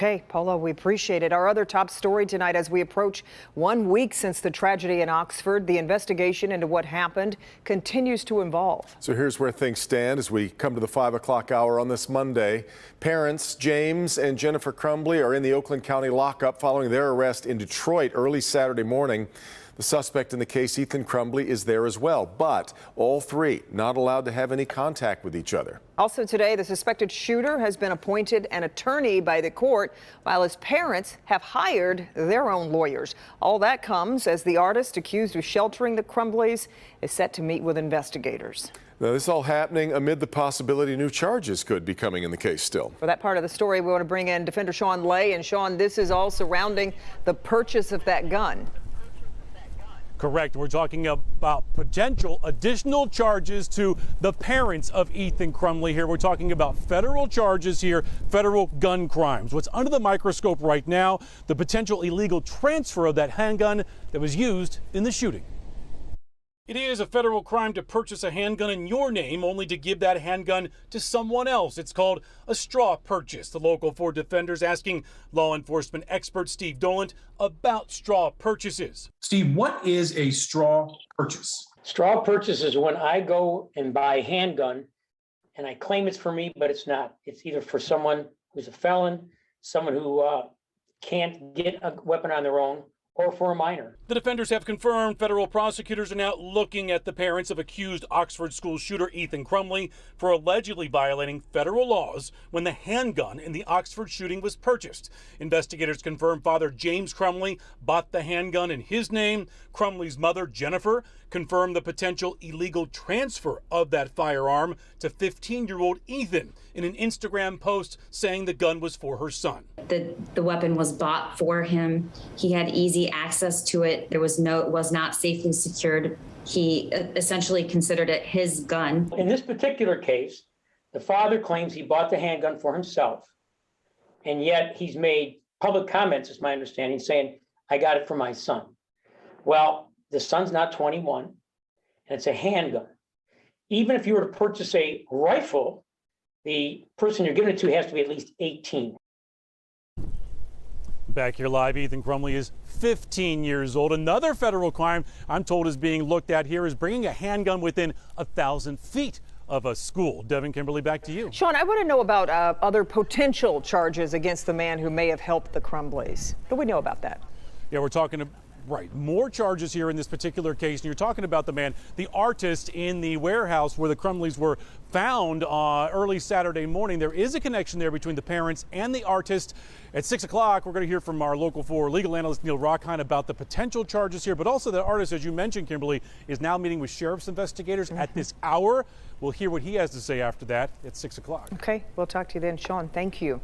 Okay, Paula, we appreciate it. Our other top story tonight, as we approach 1 week since the tragedy in Oxford, the investigation into what happened continues to evolve. So here's where things stand as we come to the 5 o'clock hour on this Monday. Parents James and Jennifer Crumbly are in the Oakland County lockup following their arrest in Detroit early Saturday morning. The suspect in the case, Ethan Crumbly, is there as well, but all three not allowed to have any contact with each other. Also today, the suspected shooter has been appointed an attorney by the court, while his parents have hired their own lawyers. All that comes as the artist accused of sheltering the Crumblys is set to meet with investigators. Now, this is all happening amid the possibility new charges could be coming in the case still. For that part of the story, we want to bring in Defender Sean Lay. And Sean, this is all surrounding the purchase of that gun. Correct. We're talking about potential additional charges to the parents of Ethan Crumbly here. We're talking about federal charges here, federal gun crimes. What's under the microscope right now, the potential illegal transfer of that handgun that was used in the shooting. It is a federal crime to purchase a handgun in your name only to give that handgun to someone else. It's called a straw purchase. The Local 4 defenders asking law enforcement expert Steve Dolant about straw purchases. Steve, what is a straw purchase? Straw purchase is when I go and buy a handgun and I claim it's for me, but it's not. It's either for someone who's a felon, someone who can't get a weapon on their own, or for a minor. The defenders have confirmed federal prosecutors are now looking at the parents of accused Oxford school shooter Ethan Crumbly for allegedly violating federal laws when the handgun in the Oxford shooting was purchased. Investigators confirm Father James Crumbly bought the handgun in his name. Crumbly's mother, Jennifer, confirmed the potential illegal transfer of that firearm to 15-year-old Ethan in an Instagram post saying the gun was for her son. The weapon was bought for him. He had easy access to it. It was not safely secured. He essentially considered it his gun. In this particular case, the father claims he bought the handgun for himself, and yet he's made public comments, is my understanding, saying, I got it for my son. Well, the son's not 21, and it's a handgun. Even if you were to purchase a rifle, the person you're giving it to has to be at least 18. Back here live, Ethan Crumbly is 15 years old. Another federal crime I'm told is being looked at here is bringing a handgun within 1,000 feet of a school. Devin, Kimberly, back to you. Sean, I want to know about other potential charges against the man who may have helped the Crumblys. What do we know about that? Yeah, we're talking right. More charges here in this particular case. And you're talking about the man, the artist in the warehouse where the Crumblys were found early Saturday morning. There is a connection there between the parents and the artist. At 6 o'clock, we're going to hear from our Local 4 legal analyst Neil Rockheim about the potential charges here. But also the artist, as you mentioned, Kimberly, is now meeting with sheriff's investigators at this hour. We'll hear what he has to say after that at 6 o'clock. Okay, we'll talk to you then, Sean. Thank you.